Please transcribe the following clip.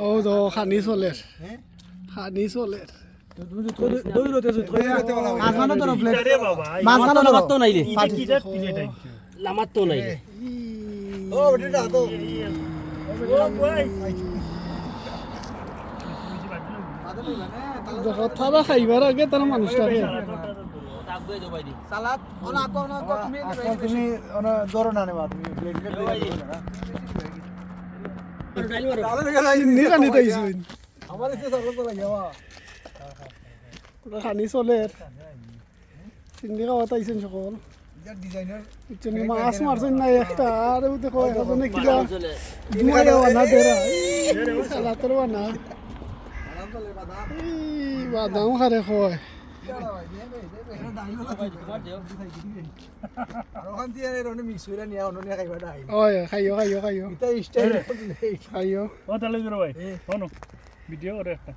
ও তো খানি চলের খানি চলের কথা খাইবার আগে তার মানুষটাকে তুমি ধরো না নেবা তুমি খানি চলের চিন্দি খাওয়া তাইছেন সকল মাছ মারছেন না একটা আর দেখো এখানে কিলা বানা দেরা সালাতের বানা বাদাম খারে কয় খাইও ভিডিও করে একটা